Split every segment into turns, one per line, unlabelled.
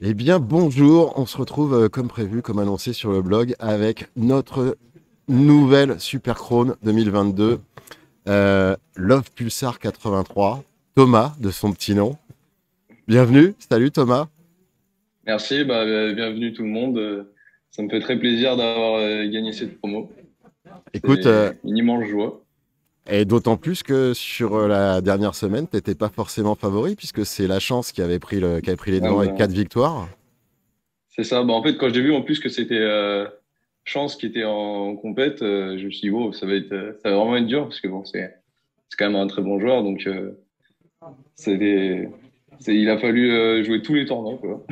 Eh bien, bonjour, on se retrouve comme prévu, comme annoncé sur le blog, avec notre nouvelle Super Krone 2022, Love Pulsar 83, Thomas de son petit nom. Bienvenue, salut Thomas.
Merci, bienvenue tout le monde. Ça me fait très plaisir d'avoir gagné cette promo.
Écoute,
C'est une immense joie.
et d'autant plus que sur la dernière semaine, t'étais pas forcément favori, puisque c'est la chance qui avait pris les
Ah
devants avec
bah,
4 victoires.
c'est ça. En fait, quand j'ai vu en plus que c'était Chance qui était en compète, je me suis dit, wow, ça va vraiment être dur parce que bon, c'est quand même un très bon joueur. Donc, c'était, il a fallu jouer tous les tournois, quoi,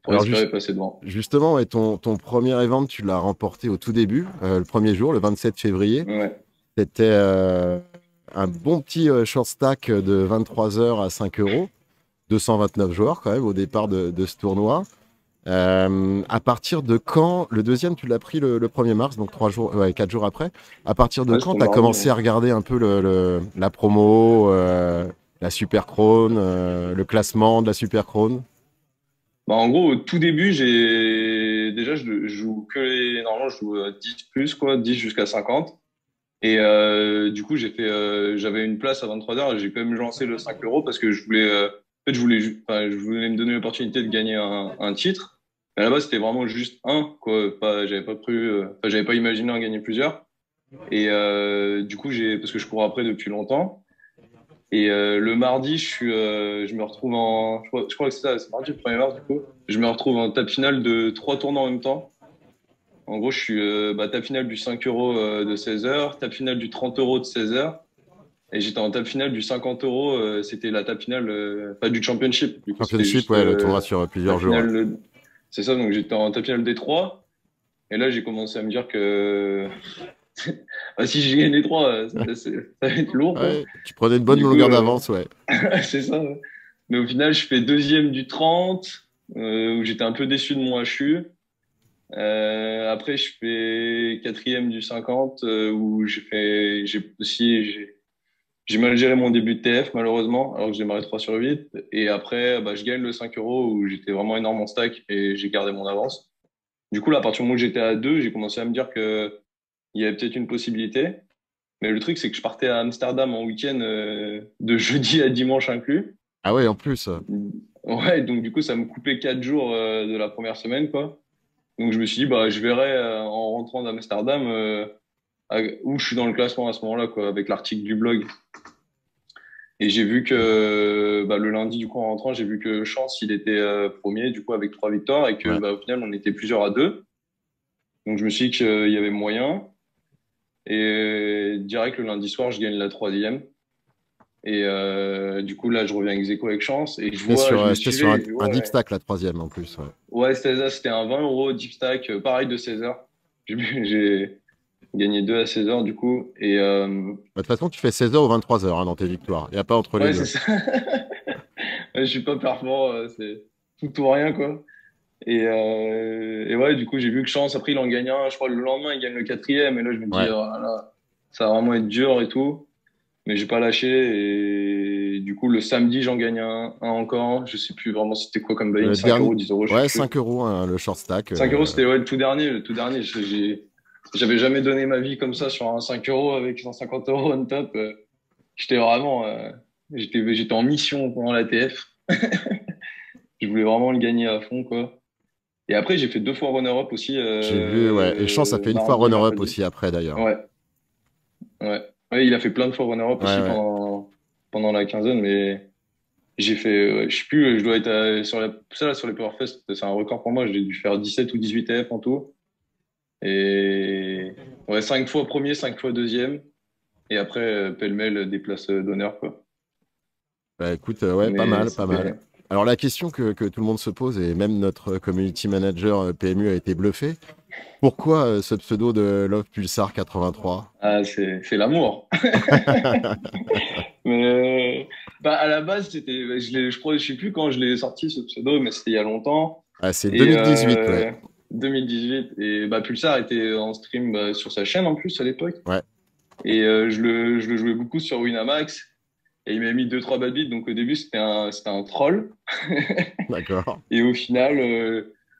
pour
Alors
espérer passer devant.
justement, et ton premier event, tu l'as remporté au tout début, le premier jour, le 27 février.
Ouais,
C'était un bon petit short stack de 23 heures à 5 euros, 229 joueurs quand même au départ de ce tournoi. À partir de quand, le deuxième, tu l'as pris le 1er mars, donc 3 jours, ouais, 4 jours après. À partir de
ouais,
quand
c'était
tu as
mardi.
commencé
Ouais.
à regarder un peu la promo, la Super Krone, le classement de la Super Krone?
En gros, au tout début, je joue normalement, je joue 10 plus, quoi, 10 jusqu'à 50. Et du coup, j'avais une place à 23 heures et j'ai quand même lancé le 5 euros parce que je voulais me donner l'opportunité de gagner un titre. Mais à la base, c'était vraiment juste un, quoi. J'avais pas imaginé en gagner plusieurs. Et du coup, parce que je cours après depuis longtemps. Et le mardi, je me retrouve je crois que c'est ça, c'est mardi le 1er mars, du coup. Je me retrouve en table finale de trois tournois en même temps. En gros, je suis table finale du 5 euros de 16 heures, table finale du 30 euros de 16 heures, et j'étais en table finale du 50 euros. C'était la table finale, pas du championship. Du coup, c'était
Championship,
juste
ouais, le tournoi sur
table
plusieurs jours, ouais.
finale. C'est ça. Donc j'étais en table finale des trois. Et là, j'ai commencé à me dire que ah, si j'ai gagné les trois, ça va être lourd, quoi.
Ouais, tu prenais une bonne
Du coup,
longueur d'avance, ouais.
c'est ça. Ouais. Mais au final, je fais deuxième du 30, où j'étais un peu déçu de mon HU. Après, je fais quatrième du 50, où j'ai mal géré mon début de TF, malheureusement, alors que j'ai démarré 3 sur 8. Et après, je gagne le 5 euros où j'étais vraiment énorme en stack et j'ai gardé mon avance. Du coup, là, à partir du moment où j'étais à 2, j'ai commencé à me dire que il y avait peut-être une possibilité. Mais le truc, c'est que je partais à Amsterdam en week-end, de jeudi à dimanche inclus.
Ah ouais, en plus.
Ouais, donc du coup, ça me coupait 4 jours, de la première semaine, quoi. Donc je me suis dit, je verrai en rentrant d'Amsterdam où je suis dans le classement à ce moment-là, quoi, avec l'article du blog. Et j'ai vu que le lundi, du coup, en rentrant, j'ai vu que Chance, il était premier, du coup, avec trois victoires, et que
Ouais.
au final, on était plusieurs à deux. Donc je me suis dit qu'il y avait moyen. Et direct, le lundi soir, je gagne la troisième. Et du coup, là, je reviens ex aequo avec Chance. Et je le
C'était sur
suivais, et je dis,
un deep
ouais,
stack, la troisième en plus, ouais.
ouais, c'était un 20 euros deep stack, pareil de 16 heures. J'ai gagné 2 à 16 heures, du coup. Et
De toute façon, tu fais 16 heures ou 23 heures hein, dans tes victoires. Il n'y a pas entre les
ouais, c'est
deux.
ça. Ouais, je suis pas performant, c'est tout ou rien, quoi. Et ouais, du coup, j'ai vu que Chance, après, il en gagne un. Je crois le lendemain, il gagne le quatrième. Et là, je me dis,
Ouais.
oh là, ça va vraiment être dur et tout. Mais j'ai pas lâché. Et du coup, le samedi, j'en gagne un encore. Je sais plus vraiment c'était quoi comme buy-in.
Le
5
dernier,
euros, 10 euros, je sais
ouais,
plus.
5 euros, hein, le short stack.
5 euros, c'était ouais, le tout dernier. Le tout dernier, j'avais jamais donné ma vie comme ça sur un 5 euros avec 150 euros on top. J'étais vraiment, j'étais en mission pendant la TF. Je voulais vraiment le gagner à fond, quoi. Et après, j'ai fait deux fois runner-up aussi,
J'ai vu, ouais. Et Chance a fait une fois
mardi et
runner-up
mercredi.
aussi après, d'ailleurs.
Ouais, ouais. Ouais, il a fait plein de fois runner-up
Ouais,
aussi
ouais.
pendant la quinzaine, mais j'ai fait, je sais plus, je dois être sur les Powerfest, c'est un record pour moi. J'ai dû faire 17 ou 18 TF en tout. Et ouais, 5 fois premier, 5 fois deuxième. Et après, pêle-mêle des places d'honneur, quoi.
Bah, écoute, ouais, pas
Mais
mal, pas mal.
c'était,
Alors, la question que tout le monde se pose, et même notre community manager PMU a été bluffé, pourquoi ce pseudo de Love Pulsar 83?
c'est l'amour. Mais à la base, je crois, je sais plus quand je l'ai sorti ce pseudo, mais c'était il y a longtemps.
Ah, c'est
Et
2018, ouais.
2018. Et Pulsar était en stream sur sa chaîne en plus à l'époque.
Ouais.
Et je le jouais beaucoup sur Winamax. et il m'a mis deux, trois bad beats. Donc au début, c'était un troll.
D'accord.
Et au final,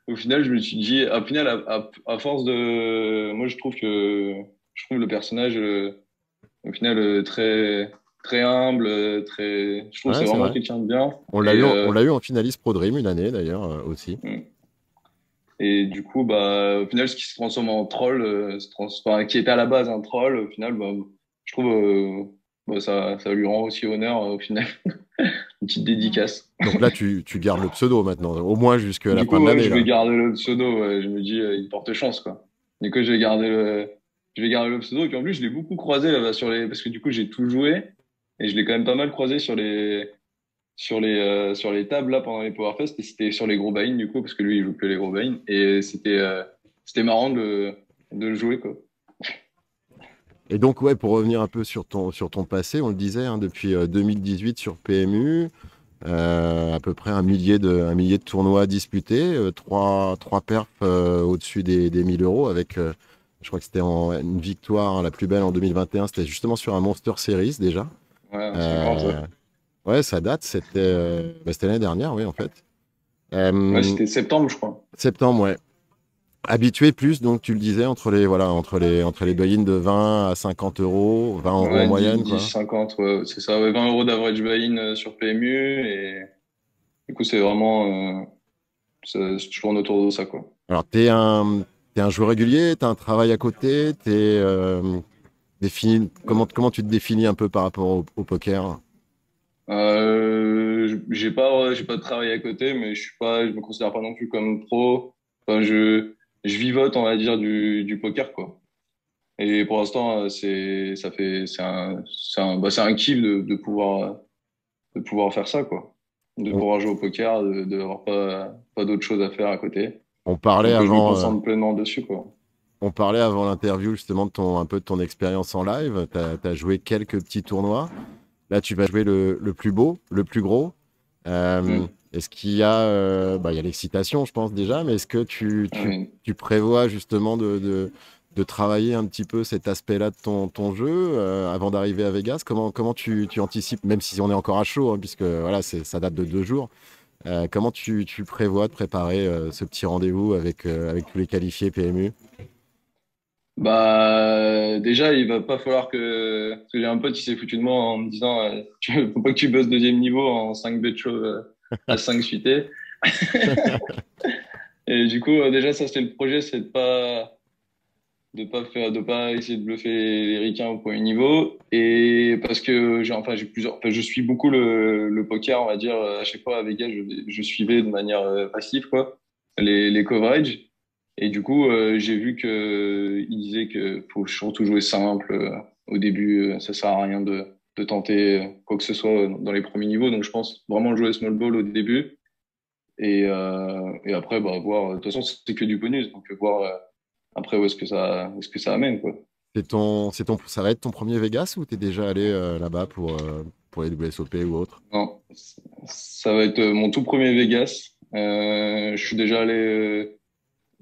je me suis dit, au final, à force de, moi, je trouve le personnage, au final, très humble, je trouve que
Ouais,
c'est
c'est
vraiment
vrai.
quelqu'un de bien.
On l'a eu en finaliste Pro Dream une année d'ailleurs aussi.
Et du coup, bah, au final, ce qui se transforme en troll, enfin, qui était à la base un troll, au final, bah, je trouve, bah, ça lui rend aussi honneur, au final. Une petite dédicace.
Donc là, tu gardes le pseudo maintenant, au moins jusqu'à la
Du
fin
coup,
de
ouais,
l'année
je vais
là.
garder le pseudo. Ouais. Je me dis, il porte chance, quoi. Du coup, je vais garder le pseudo. Et puis en plus, je l'ai beaucoup croisé là, parce que du coup, j'ai tout joué et je l'ai quand même pas mal croisé sur les tables là pendant les Powerfest. Et c'était sur les gros buy du coup, parce que lui, il joue que les gros buy et c'était marrant de le jouer, quoi.
Et donc, ouais, pour revenir un peu sur ton passé, on le disait, hein, depuis 2018 sur PMU, à peu près un millier de tournois disputés, trois perfs au-dessus des 1000 euros avec, je crois que c'était une victoire, hein, la plus belle en 2021, c'était justement sur un Monster Series déjà.
Ouais, 50. Ouais,
Euh, ouais, ça date, c'était l'année dernière, oui, en fait.
ouais,
Euh,
c'était septembre, je crois.
septembre, ouais. Habitué plus, donc tu le disais, entre les buy-in de 20 à 50 euros, 20 euros en
Ouais,
moyenne,
10
quoi.
50, ouais, c'est ça. Ouais, 20 euros d'average buy-in sur PMU. Et du coup, c'est vraiment, je tourne autour de ça, quoi.
Alors, t'es un joueur régulier, t'as un travail à côté, comment tu te définis un peu par rapport au poker?
J'ai pas de travail à côté, mais je me considère pas non plus comme pro. Enfin, je vivote, on va dire, du poker, quoi. Et pour l'instant, c'est un kiff de pouvoir faire ça, quoi. De
On,
pouvoir jouer au poker, de avoir pas d'autre chose à faire à côté.
on parlait
Donc, je me
avant,
concentre pleinement dessus, quoi.
on parlait avant l'interview justement un peu de ton expérience en live. T'as joué quelques petits tournois. Là, tu vas jouer le plus beau, le plus gros.
Mm.
Est-ce qu'il y a, il y a l'excitation, je pense déjà, mais est-ce que
Ouais.
tu prévois justement de travailler un petit peu cet aspect-là de ton jeu avant d'arriver à Vegas? Comment tu anticipes, même si on est encore à chaud, hein, puisque voilà, ça date de 2 jours, comment tu prévois de préparer ce petit rendez-vous avec tous les qualifiés PMU?
Bah, déjà, il va pas falloir parce que j'ai un pote qui s'est foutu de moi en me disant, faut pas que tu bosses deuxième niveau en 5 bet show à 5 suités. Et du coup, déjà, ça, c'était le projet, c'est de pas essayer de bluffer les ricains au premier niveau. Et parce que je suis beaucoup le poker, on va dire, à chaque fois à Vegas, je suivais de manière passive, quoi, les coverages. Et du coup, j'ai vu il disait que faut surtout jouer simple au début. Ça sert à rien de tenter quoi que ce soit dans les premiers niveaux. Donc, je pense vraiment jouer small ball au début. Et après, bah, voir. De toute façon, c'est que du bonus. Donc, voir après où est-ce que ça amène, quoi.
Ça va être ton premier Vegas ou t'es déjà allé là-bas pour les WSOP ou autre?
Non, ça va être mon tout premier Vegas. Je suis déjà allé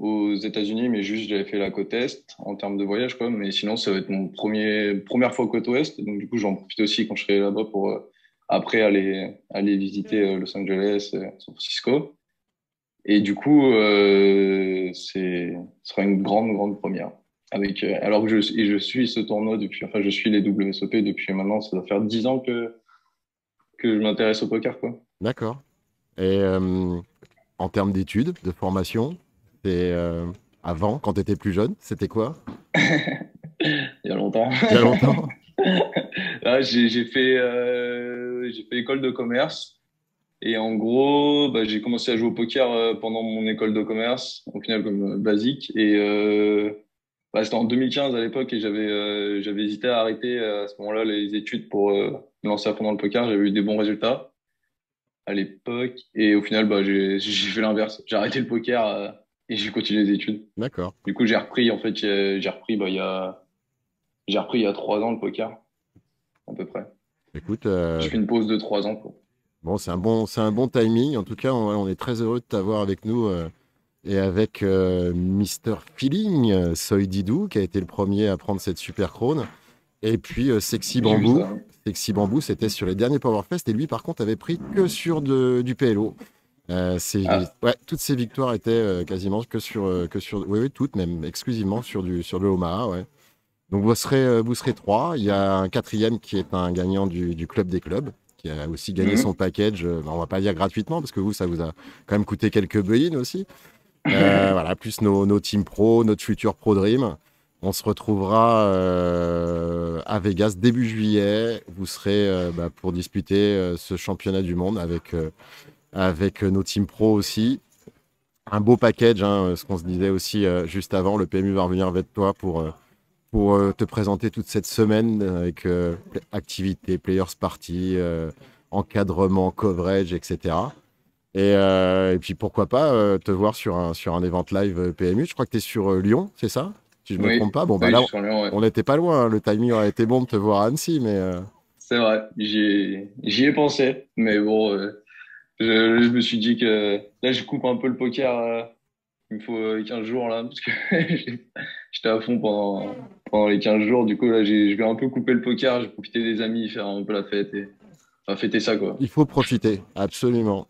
aux États-Unis, mais juste j'avais fait la côte Est en termes de voyage, quoi. Mais sinon, ça va être première fois côte Ouest. Donc, du coup, j'en profite aussi quand je serai là-bas pour après aller visiter Los Angeles, San Francisco. Et du coup, ce sera une grande première. Alors que je suis ce tournoi enfin, je suis les WSOP depuis maintenant, ça doit faire 10 ans que je m'intéresse au poker, quoi.
D'accord. Et en termes d'études, de formation, c'est avant, quand tu étais plus jeune, c'était quoi?
Il y a longtemps.
Il y a longtemps?
Là, j'ai fait école de commerce. Et en gros, bah, j'ai commencé à jouer au poker pendant mon école de commerce, au final comme basique. Et bah, c'était en 2015 à l'époque et j'avais hésité à arrêter à ce moment-là les études pour me lancer à fond dans le poker. J'avais eu des bons résultats à l'époque. Et au final, bah, j'ai fait l'inverse. J'ai arrêté le poker et j'ai continué les études.
D'accord.
Du coup, j'ai repris, en fait, j'ai repris il y a 3 ans le poker, à peu près.
Écoute,
J'ai fait une pause de 3 ans, quoi.
bon, c'est un bon timing. En tout cas, on est très heureux de t'avoir avec nous et avec Mister Feeling, Soy Didou, qui a été le premier à prendre cette super crône. Et puis Sexy
J'ai vu
Bambou,
ça.
Sexy Bamboo, c'était sur les derniers Powerfest et lui, par contre, avait pris que sur du PLO.
Ah,
Ouais, toutes ses victoires étaient quasiment oui, oui, toutes même, exclusivement sur le Omaha, ouais. Donc vous serez trois. Il y a un quatrième qui est un gagnant du club des clubs, qui a aussi gagné son
mhm.
package. On va pas dire gratuitement, parce que vous, ça vous a quand même coûté quelques buy-in aussi. Voilà, plus nos team pro, notre futur Pro Dream. On se retrouvera à Vegas début juillet. Vous serez pour disputer ce championnat du monde avec nos team pro aussi. Un beau package, hein, ce qu'on se disait aussi juste avant. Le PMU va revenir avec toi pour te présenter toute cette semaine avec activités, players party, encadrement, coverage, etc. Et puis pourquoi pas te voir sur un event live PMU. Je crois que tu es sur Lyon, c'est ça? Si je me trompe
Oui,
pas. Bon, bah
oui, je
là,
suis sur Lyon, ouais.
on n'était pas loin, hein. Le timing aurait été bon de te voir à Annecy, mais
C'est vrai, j'y ai pensé, mais bon, je me suis dit que là, je coupe un peu le poker. Il me faut 15 jours là, parce que j'étais à fond pendant les 15 jours. Du coup, là, je vais un peu couper le poker, j'ai profité des amis, faire un peu la fête et enfin, fêter ça, quoi.
il faut profiter, absolument.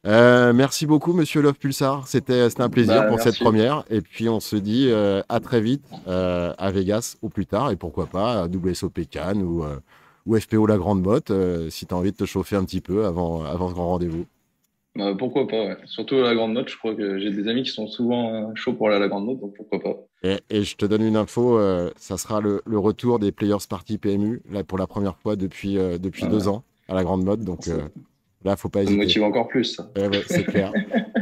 Merci beaucoup, monsieur Love Pulsar. C'était un plaisir
Bah,
pour cette
merci.
première. Et puis, on se dit à très vite à Vegas ou plus tard. Et pourquoi pas à WSOP Cannes ou FPO La Grande Motte si tu as envie de te chauffer un petit peu avant ce grand rendez-vous.
Bah, pourquoi pas, ouais. Surtout à la Grande Motte, je crois que j'ai des amis qui sont souvent chauds pour aller à la Grande Motte, donc pourquoi pas.
Et je te donne une info, ça sera le retour des Players Party PMU, là, pour la première fois depuis
Ouais.
2 ans à la Grande Mode. Donc
Ça,
là, faut pas
ça me
hésiter.
motive encore plus, ça.
Ouais, c'est clair.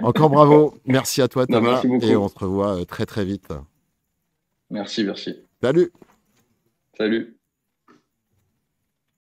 Encore bravo. Merci à toi,
Bah,
Thomas.
merci
Et on
beaucoup.
se revoit très, très vite.
Merci, merci.
Salut!
Salut.